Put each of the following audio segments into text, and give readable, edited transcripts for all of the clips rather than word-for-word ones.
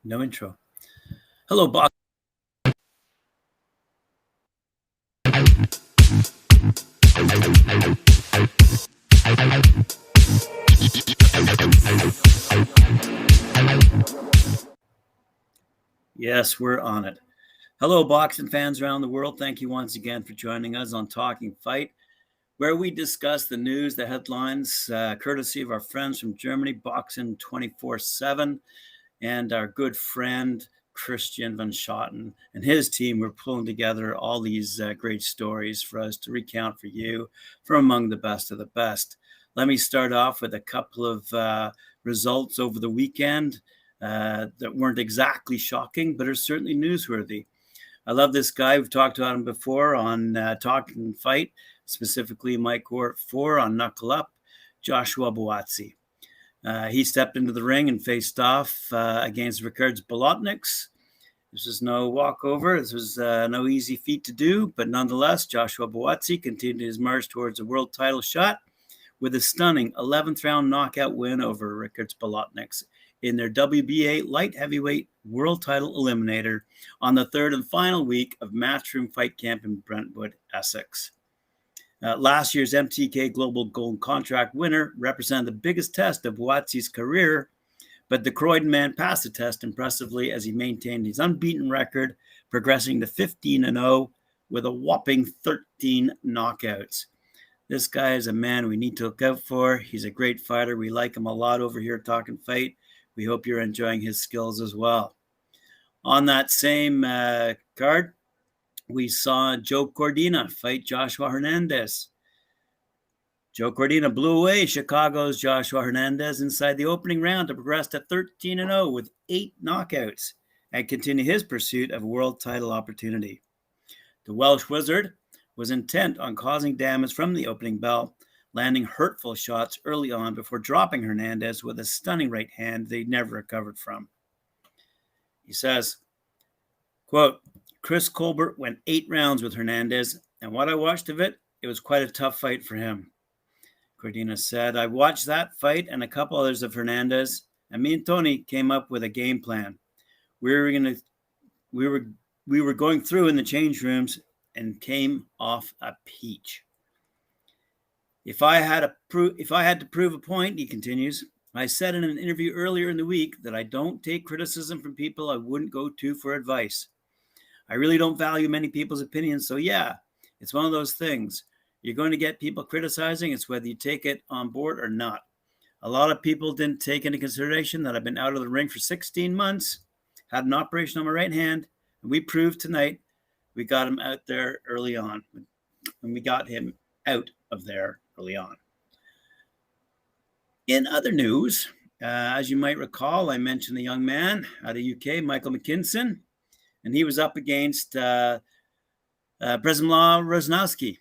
No intro. Hello, boss. Yes, we're on it. Hello, boxing fans around the world. Thank you once again for joining us on Talking Fight, where we discuss the news, the headlines, courtesy of our friends from Germany, Boxing 24/7, and our good friend Christian Van Schotten and his team were pulling together all these great stories for us to recount for you from among the best of the best. Let me start off with a couple of results over the weekend that weren't exactly shocking, but are certainly newsworthy. I love this guy. We've talked about him before on Talkin Fight, specifically Mike Wart 4 on Knuckle Up, Joshua Buatsi. He stepped into the ring and faced off against Ricards Bolotniks. This was no walkover. This was no easy feat to do, but nonetheless, Joshua Buatsi continued his march towards a world title shot with a stunning 11th round knockout win over Ricards Bolotniks in their WBA light heavyweight world title eliminator on the third and final week of Matchroom Fight Camp in Brentwood, Essex. Last year's MTK Global Gold Contract winner represented the biggest test of Buatsi's career, but the Croydon man passed the test impressively as he maintained his unbeaten record, progressing to 15-0 with a whopping 13 knockouts. This guy is a man we need to look out for. He's a great fighter. We like him a lot over here at Talkin Fight. We hope you're enjoying his skills as well. On that same card, we saw Joe Cordina fight Joshua Hernandez. Joe Cordina blew away Chicago's Joshua Hernandez inside the opening round to progress to 13-0 with 8 knockouts and continue his pursuit of a world title opportunity. The Welsh Wizard was intent on causing damage from the opening bell, landing hurtful shots early on before dropping Hernandez with a stunning right hand they never recovered from. He says, quote, Chris Colbert went 8 rounds with Hernandez, and what I watched of it, it was quite a tough fight for him. Cordina said, I watched that fight and a couple others of Hernandez, and me and Tony came up with a game plan. We were going through in the change rooms and came off a peach. If I had to prove a point, he continues, I said in an interview earlier in the week that I don't take criticism from people I wouldn't go to for advice. I really don't value many people's opinions, so yeah, it's one of those things. You're going to get people criticizing. It's whether you take it on board or not. A lot of people didn't take into consideration that I've been out of the ring for 16 months, had an operation on my right hand, and we proved tonight we got him out there early on. And we got him out of there early on. In other news, as you might recall, I mentioned the young man out of UK, Michael McKinson, and he was up against Brezimlaw Rosnowski.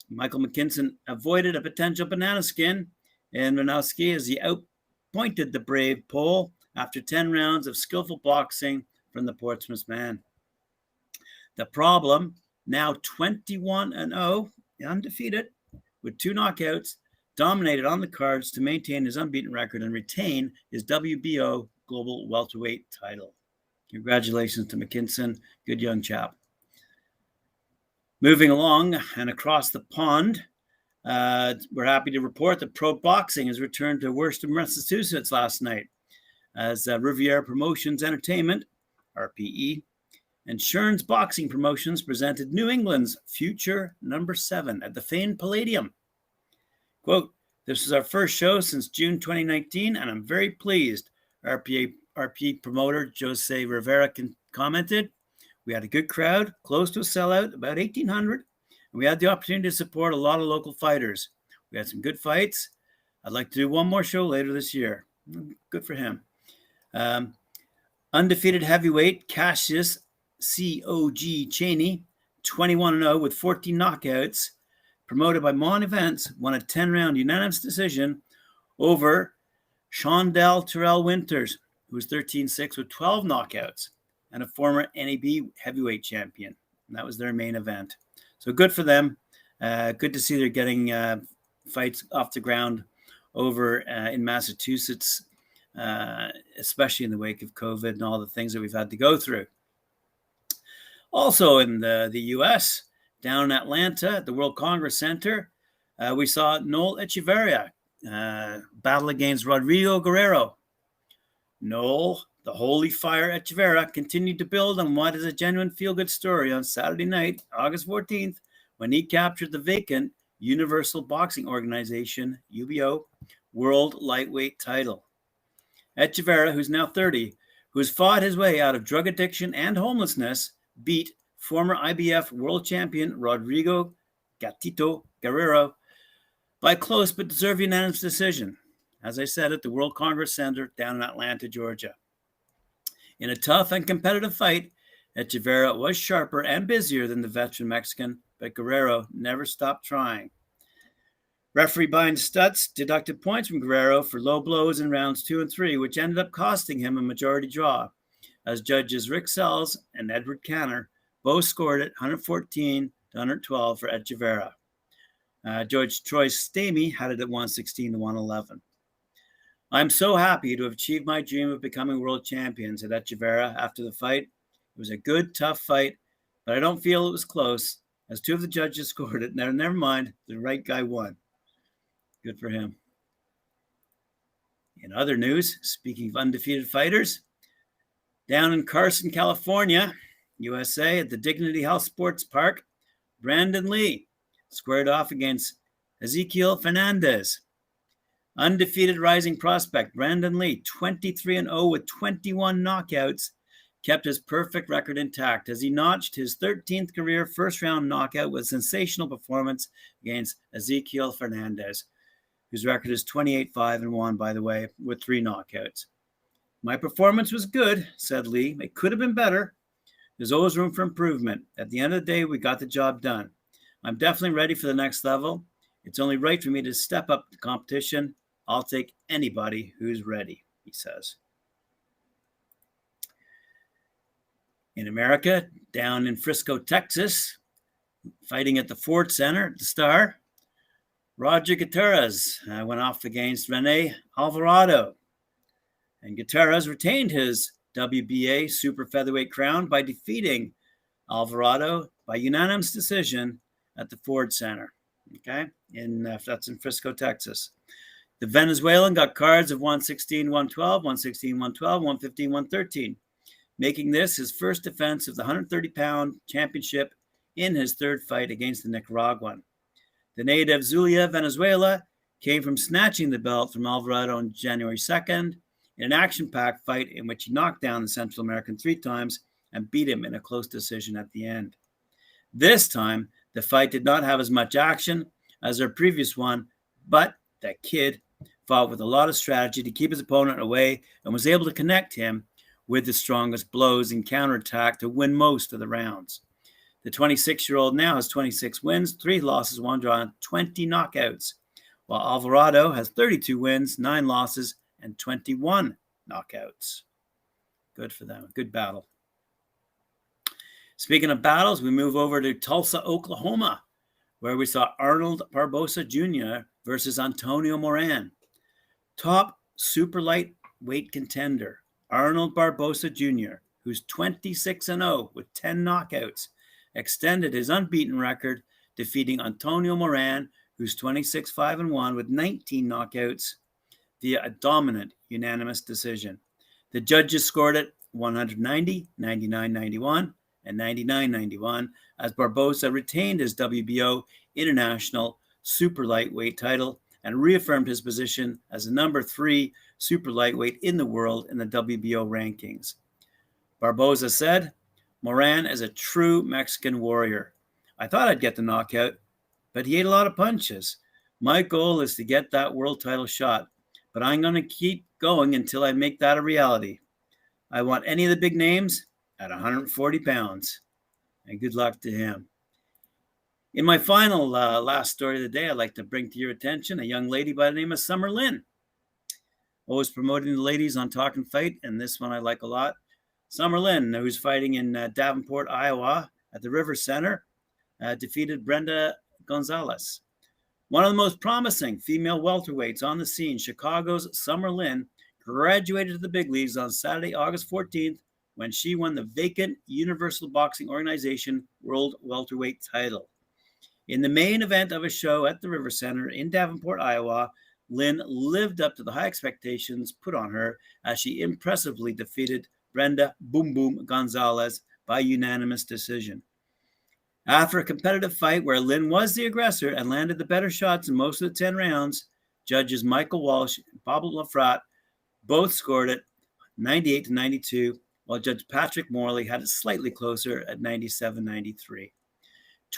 Michael McKinson avoided a potential banana skin, and Rosnowski as he outpointed the brave Pole after 10 rounds of skillful boxing from the Portsmouth man. The problem, now 21-0, undefeated, with 2 knockouts, dominated on the cards to maintain his unbeaten record and retain his WBO Global Welterweight title. Congratulations to McKinson. Good young chap. Moving along and across the pond, we're happy to report that pro boxing has returned to Worcester, Massachusetts last night as Riviera Promotions Entertainment, RPE, and Shern's Boxing Promotions presented New England's Future number 7 at the famed Palladium. Quote, this is our first show since June 2019, and I'm very pleased, RP promoter Jose Rivera commented. We had a good crowd, close to a sellout, about 1,800, and we had the opportunity to support a lot of local fighters. We had some good fights. I'd like to do one more show later this year. Good for him. Undefeated heavyweight Cassius C.O.G. Cheney, 21-0 with 14 knockouts, promoted by Mon Events, won a 10-round unanimous decision over Shondell Terrell Winters, who was 13-6 with 12 knockouts, and a former NAB heavyweight champion. And that was their main event. So good for them. Good to see they're getting fights off the ground over in Massachusetts. especially in the wake of COVID and all the things that we've had to go through. Also in the U.S., down in Atlanta at the World Congress Center, we saw Noel Echeverria battle against Rodrigo Guerrero. Noel, the Holy Fire Echeverria, continued to build on what is a genuine feel-good story on Saturday night, August 14th, when he captured the vacant Universal Boxing Organization, UBO, World Lightweight title. Echeverria, who's now 30, who's fought his way out of drug addiction and homelessness, beat former IBF world champion Rodrigo Gatito Guerrero by a close but deserved unanimous decision, as I said, at the World Congress Center down in Atlanta, Georgia. In a tough and competitive fight, Echeverria was sharper and busier than the veteran Mexican, but Guerrero never stopped trying. Referee Brian Stutz deducted points from Guerrero for low blows in rounds 2 and 3, which ended up costing him a majority draw, as judges Rick Sells and Edward Canner both scored it 114 to 112 for Echeverria. Judge Troy Stamey had it at 116 to 111. I'm so happy to have achieved my dream of becoming world champion, said Echeverria after the fight. It was a good, tough fight, but I don't feel it was close, as 2 of the judges scored it. Never mind, the right guy won. Good for him. In other news, speaking of undefeated fighters, down in Carson, California, USA, at the Dignity Health Sports Park, Brandon Lee squared off against Ezekiel Fernandez. Undefeated rising prospect Brandon Lee, 23-0 with 21 knockouts, kept his perfect record intact as he notched his 13th career first-round knockout with a sensational performance against Ezekiel Fernandez, whose record is 28-5-1, by the way, with 3 knockouts. My performance was good, said Lee. It could have been better. There's always room for improvement. At the end of the day, we got the job done. I'm definitely ready for the next level. It's only right for me to step up the competition. I'll take anybody who's ready, he says. In America, down in Frisco, Texas, fighting at the Ford Center, the Star, Roger Gutierrez went off against Rene Alvarado. And Gutierrez retained his WBA super featherweight crown by defeating Alvarado by unanimous decision at the Ford Center. Okay, that's in Frisco, Texas. The Venezuelan got cards of 116, 112, 116, 112, 115, 113, making this his first defense of the 130-pound championship in his third fight against the Nicaraguan. The native Zulia, Venezuela, came from snatching the belt from Alvarado on January 2nd in an action-packed fight in which he knocked down the Central American 3 times and beat him in a close decision at the end. This time, the fight did not have as much action as their previous one, but that kid fought with a lot of strategy to keep his opponent away and was able to connect him with the strongest blows and counterattack to win most of the rounds. The 26-year-old now has 26 wins, 3 losses, 1 draw, and 20 knockouts, while Alvarado has 32 wins, 9 losses, and 21 knockouts. Good for them. Good battle. Speaking of battles, we move over to Tulsa, Oklahoma, where we saw Arnold Barboza Jr. versus Antonio Moran. Top super lightweight contender, Arnold Barboza Jr., who's 26-0 with 10 knockouts, extended his unbeaten record, defeating Antonio Moran, who's 26-5-1 with 19 knockouts, via a dominant unanimous decision. The judges scored it 190, 99-91, and 99-91, as Barboza retained his WBO International Super Lightweight title and reaffirmed his position as the number 3 super lightweight in the world in the WBO rankings. Barboza said, "Moran is a true Mexican warrior. I thought I'd get the knockout, but he ate a lot of punches. My goal is to get that world title shot, but I'm going to keep going until I make that a reality. I want any of the big names at 140 pounds. And good luck to him." In my final last story of the day, I'd like to bring to your attention a young lady by the name of Summer Lynn. Always promoting the ladies on Talkin Fight, and this one I like a lot. Summer Lynn, who's fighting in Davenport, Iowa at the River Center, defeated Brenda Gonzalez. One of the most promising female welterweights on the scene, Chicago's Summer Lynn graduated to the big leagues on Saturday, August 14th, when she won the vacant Universal Boxing Organization World Welterweight title. In the main event of a show at the River Center in Davenport, Iowa, Lynn lived up to the high expectations put on her as she impressively defeated Brenda Boom Boom Gonzalez by unanimous decision. After a competitive fight where Lynn was the aggressor and landed the better shots in most of the 10 rounds, judges Michael Walsh and Pablo Lafrat both scored it 98-92, while Judge Patrick Morley had it slightly closer at 97-93.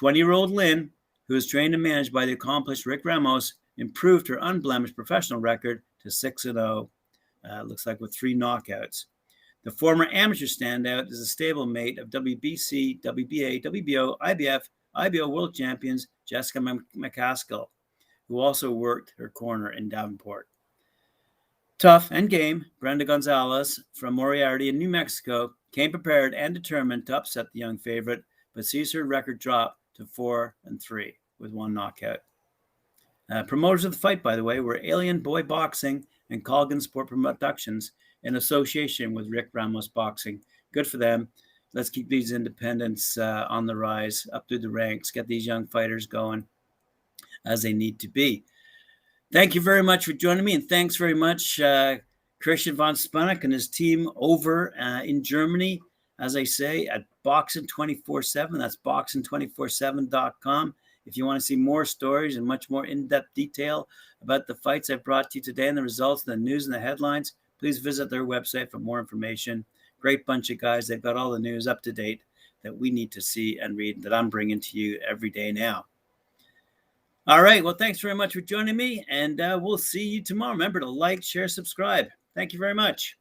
20-year-old Lynn, who is trained and managed by the accomplished Rick Ramos, improved her unblemished professional record to 6-0, looks like with 3 knockouts. The former amateur standout is a stablemate of WBC, WBA, WBO, IBF, IBO world champions Jessica McCaskill, who also worked her corner in Davenport. Tough and game, Brenda Gonzalez from Moriarty in New Mexico came prepared and determined to upset the young favorite, but sees her record drop to 4-3 with 1 knockout. Promoters of the fight, by the way, were Alien Boy Boxing and Colgan Sport Productions in association with Rick Ramos Boxing. Good for them. Let's keep these independents on the rise, up through the ranks, get these young fighters going as they need to be. Thank you very much for joining me, and thanks very much, Christian von Spunnock and his team over in Germany, as I say, at Boxing 24/7. That's boxing247.com. If you want to see more stories and much more in-depth detail about the fights I brought to you today and the results and the news and the headlines, please visit their website for more information. Great bunch of guys. They've got all the news up to date that we need to see and read that I'm bringing to you every day now. All right. Well, thanks very much for joining me, and we'll see you tomorrow. Remember to like, share, subscribe. Thank you very much.